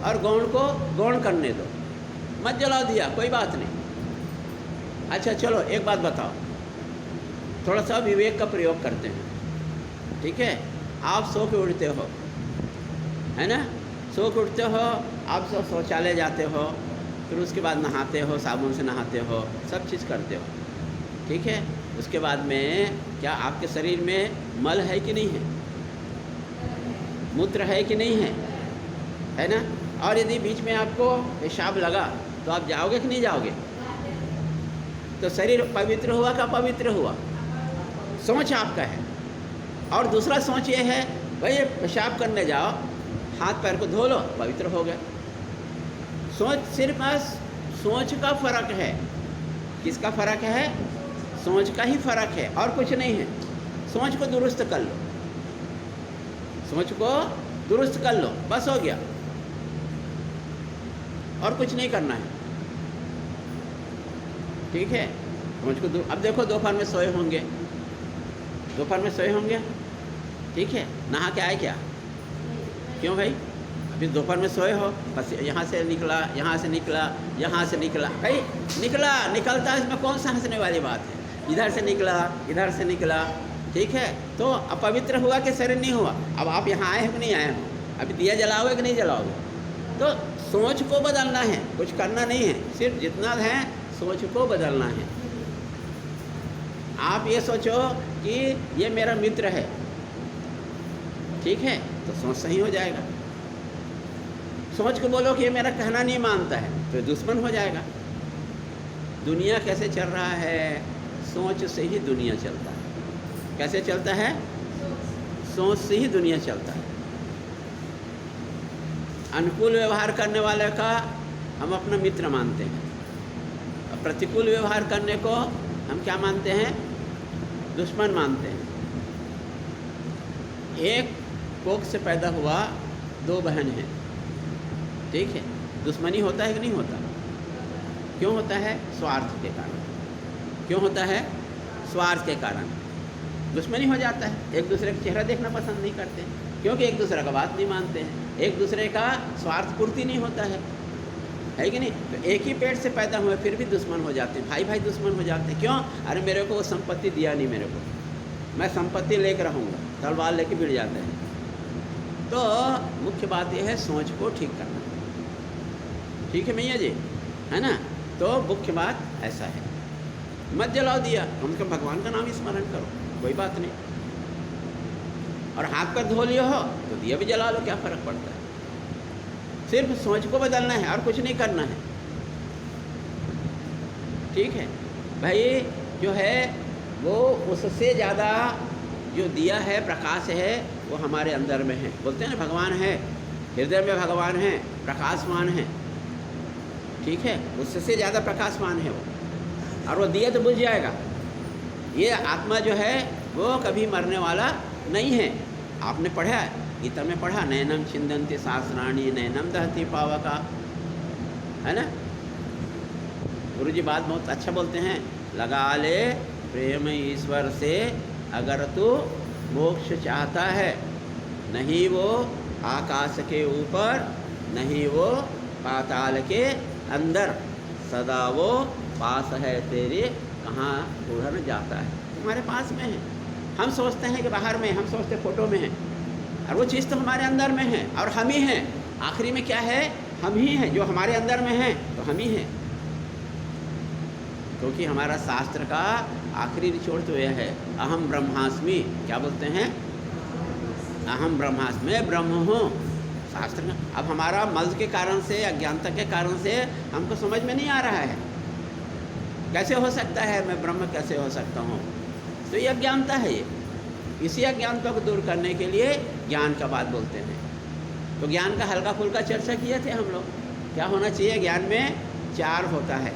और गौण को गौण करने दो, मत जला दिया, कोई बात नहीं। अच्छा चलो एक बात बताओ, थोड़ा सा विवेक का प्रयोग करते हैं, ठीक है। आप सो के उठते हो, है ना, सो के उठते हो, आप सब शौचालय जाते हो, फिर उसके बाद नहाते हो, साबुन से नहाते हो, सब चीज़ करते हो, ठीक है। उसके बाद में क्या आपके शरीर में मल है कि नहीं है, मूत्र है कि नहीं है ना। और यदि बीच में आपको पेशाब लगा तो आप जाओगे कि नहीं जाओगे? तो शरीर पवित्र हुआ का पवित्र हुआ, सोच आपका है। और दूसरा सोच ये है, भाई पेशाब करने जाओ, हाथ पैर को धो लो, पवित्र हो गए। सोच सिर्फ सोच का फर्क है। किसका फर्क है? सोच का ही फर्क है, और कुछ नहीं है। सोच को दुरुस्त कर लो, सोच को दुरुस्त कर लो, बस हो गया, और कुछ नहीं करना है, ठीक है। सोच को अब देखो, दोपहर में सोए होंगे, दोपहर में सोए होंगे, ठीक है। नहा के आए क्या? क्यों भाई? अभी दोपहर में सोए हो, बस यहाँ से निकला, यहाँ से निकला, यहाँ से निकला, भाई निकला, निकलता है, इसमें कौन सा हंसने वाली बात है? इधर से निकला, इधर से निकला, ठीक है। तो अपवित्र हुआ कि शरीर नहीं हुआ? अब आप यहाँ आए हो कि नहीं आए हो? अभी दिया जलाओगे कि नहीं जलाओगे? तो सोच को बदलना है, कुछ करना नहीं है, सिर्फ जितना है सोच को बदलना है। आप ये सोचो कि ये मेरा मित्र है, ठीक है, तो सोच सही हो जाएगा। सोच को बोलो कि ये मेरा कहना नहीं मानता है, तो दुश्मन हो जाएगा। दुनिया कैसे चल रहा है? सोच से ही दुनिया चलता है। कैसे चलता है? सोच से ही दुनिया चलता है। अनुकूल व्यवहार करने वाले का हम अपना मित्र मानते हैं, और प्रतिकूल व्यवहार करने को हम क्या मानते हैं? दुश्मन मानते हैं। एक कोख से पैदा हुआ, दो बहन हैं, ठीक है, दुश्मनी होता है कि नहीं होता? क्यों होता है? स्वार्थ के कारण। क्यों होता है? स्वार्थ के कारण दुश्मनी हो जाता है। एक दूसरे का चेहरा देखना पसंद नहीं करते, क्योंकि एक दूसरे का बात नहीं मानते हैं, एक दूसरे का स्वार्थ पूर्ति नहीं होता है कि नहीं? तो एक ही पेट से पैदा हुए फिर भी दुश्मन हो जाते हैं, भाई भाई दुश्मन हो जाते हैं। क्यों? अरे मेरे को वो संपत्ति दिया नहीं, मेरे को, मैं संपत्ति लेकर रहूँगा, तलवार लेके भिड़ जाते हैं। तो मुख्य बात यह है सोच को ठीक करना, ठीक है मैया जी, है ना। तो मुख्य बात ऐसा है, मत जलाओ दिया, कम से कम भगवान का नाम स्मरण करो, कोई बात नहीं। और हाथ पर धो लियो हो तो दिया भी जला लो, क्या फ़र्क पड़ता है? सिर्फ सोच को बदलना है और कुछ नहीं करना है, ठीक है भाई। जो है वो उससे ज़्यादा जो दिया है, प्रकाश है, वो हमारे अंदर में है। बोलते हैं ना, भगवान है, हृदय में भगवान है, प्रकाशमान है, ठीक है, उससे ज़्यादा प्रकाशमान है वो, और वो दिया तो बुझ जाएगा। ये आत्मा जो है वो कभी मरने वाला नहीं है। आपने पढ़ा, गीता में पढ़ा, नैनम छिंदन्ति सहस्राणि नैनम दहति पावका, है ना। गुरुजी बात बहुत अच्छा बोलते हैं, लगा ले प्रेम ईश्वर से, अगर तू मोक्ष चाहता है, नहीं वो आकाश के ऊपर, नहीं वो पाताल के अंदर, सदा वो पास है तेरे, कहाँ उड़न जाता है, तुम्हारे पास में है। हम सोचते हैं कि बाहर में, हम सोचते फ़ोटो में है, और वो चीज़ तो हमारे अंदर में है, और हम ही हैं। आखिरी में क्या है? हम ही हैं, जो हमारे अंदर में है तो हम ही हैं। क्योंकि हमारा शास्त्र का आखिरी निचोड़ तो यह है, अहम ब्रह्मास्मि। क्या बोलते हैं? अहम ब्रह्मास्मि, मैं ब्रह्म हूँ, शास्त्र का। अब हमारा मल के कारण से, अज्ञानता के कारण से हमको समझ में नहीं आ रहा है, कैसे हो सकता है, मैं ब्रह्म कैसे हो सकता हूँ? तो ये अज्ञानता है। ये इसी अज्ञानता को दूर करने के लिए ज्ञान का बात बोलते हैं। तो ज्ञान का हल्का फुल्का चर्चा किए थे हम लोग। क्या होना चाहिए? ज्ञान में चार होता है।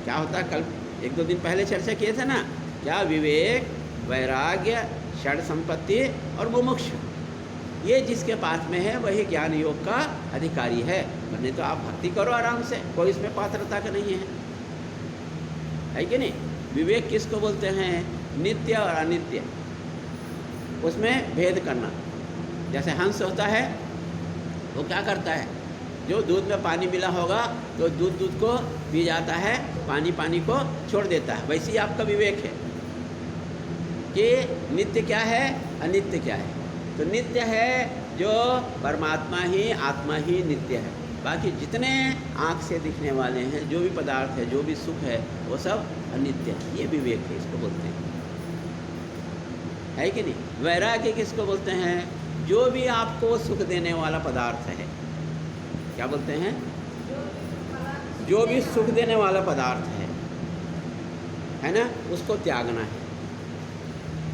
क्या होता है? कल एक दो दिन पहले चर्चा किए थे ना, क्या? विवेक, वैराग्य, षड संपत्ति और मुमुक्षु। ये जिसके पास में है वही ज्ञान योग का अधिकारी है, वरना तो आप भक्ति करो आराम से, कोई इसमें पात्रता का नहीं है कि नहीं। विवेक किसको बोलते हैं? नित्य और अनित्य, उसमें भेद करना। जैसे हंस होता है, वो क्या करता है? जो दूध में पानी मिला होगा तो दूध को पी जाता है, पानी को छोड़ देता है। वैसे ही आपका विवेक है कि नित्य क्या है, अनित्य क्या है। तो नित्य है जो परमात्मा ही, आत्मा ही नित्य है। बाकी जितने आँख से दिखने वाले हैं, जो भी पदार्थ है, जो भी सुख है, वो सब अनित्य है। ये विवेक है, इसको बोलते हैं, है कि नहीं। वैराग्य किसको बोलते हैं? जो भी आपको सुख देने वाला पदार्थ है, क्या बोलते हैं? जो भी सुख देने वाला पदार्थ है ना, उसको त्यागना है।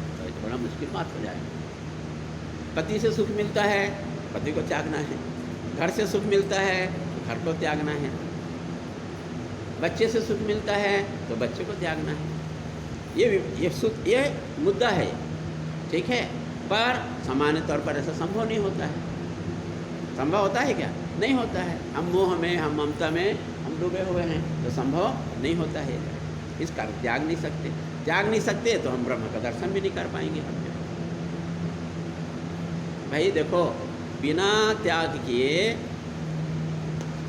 तो ये तो बड़ा मुश्किल बात हो जाएगा। पति से सुख मिलता है, पति को त्यागना है। घर से सुख मिलता है तो घर को त्यागना है। बच्चे से सुख मिलता है तो बच्चे को त्यागना है। ये मुद्दा है, ठीक है। पर सामान्य तौर पर ऐसा संभव नहीं होता है। संभव होता है क्या? नहीं होता है। हम मोह में, हम ममता में हम डूबे हुए हैं, तो संभव नहीं होता है। इसका त्याग नहीं सकते तो हम ब्रह्म का दर्शन भी नहीं कर पाएंगे। भाई देखो, बिना त्याग किए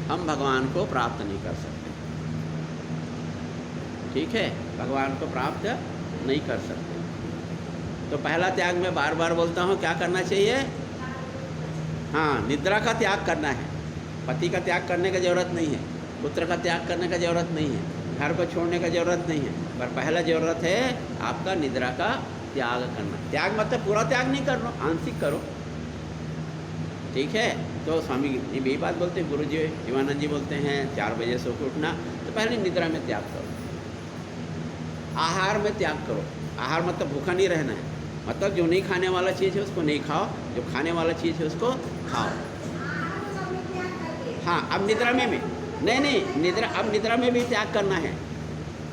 हम भगवान को प्राप्त नहीं कर सकते, ठीक है। भगवान को प्राप्त नहीं कर सकते। तो पहला त्याग मैं बार बार बोलता हूँ, क्या करना चाहिए? हाँ, निद्रा का त्याग करना है। पति का त्याग करने की ज़रूरत नहीं है, पुत्र का त्याग करने की ज़रूरत नहीं है, घर को छोड़ने की ज़रूरत नहीं है। पर पहला ज़रूरत है आपका निद्रा का त्याग करना। त्याग मतलब पूरा त्याग नहीं करना, आंशिक करो, ठीक है। तो स्वामी ये भी बात बोलते हैं, गुरु जी शिवानंद जी बोलते हैं 4 बजे सो के उठना। तो पहले निद्रा में त्याग करो, आहार में त्याग करो। आहार मतलब भूखा नहीं रहना है, मतलब जो नहीं खाने वाला चीज़ है उसको नहीं खाओ, जो खाने वाला चीज़ है उसको खाओ। हाँ, अब निद्रा में भी नहीं, अब निद्रा में भी त्याग करना है।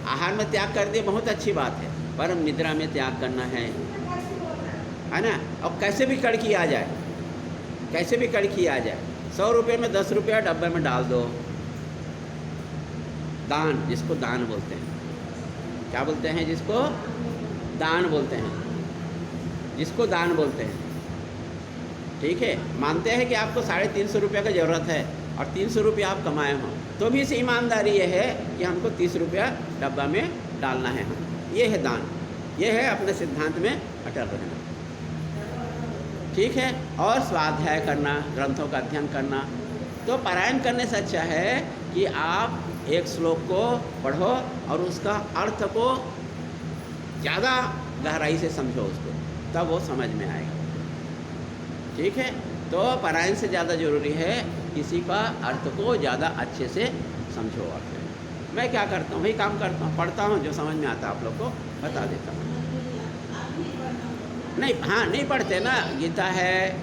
आहार में त्याग कर दिए, बहुत अच्छी बात है, पर निद्रा में त्याग करना है ना। अब कैसे भी कड़की आ जाए, 100 रुपये में 10 रुपया डब्बे में डाल दो। दान, जिसको दान बोलते हैं, क्या बोलते हैं? जिसको दान बोलते हैं, ठीक है। मानते हैं कि आपको 350 रुपये का ज़रूरत है और 300 रुपया आप कमाए हों, तो भी इस ईमानदारी ये है कि हमको 30 रुपया डब्बा में डालना है। ये है दान, ये है अपने सिद्धांत में अटल रहना, ठीक है। और स्वाध्याय करना, ग्रंथों का अध्ययन करना। तो पारायण करने से अच्छा है कि आप एक श्लोक को पढ़ो और उसका अर्थ को ज़्यादा गहराई से समझो उसको, तब वो समझ में आएगा, ठीक है। तो पारायण से ज़्यादा ज़रूरी है किसी का अर्थ को ज़्यादा अच्छे से समझो। आप मैं क्या करता हूँ, वही काम करता हूँ, पढ़ता हूँ, जो समझ में आता है आप लोग को बता देता हूँ। नहीं, हाँ, नहीं पढ़ते ना। गीता है,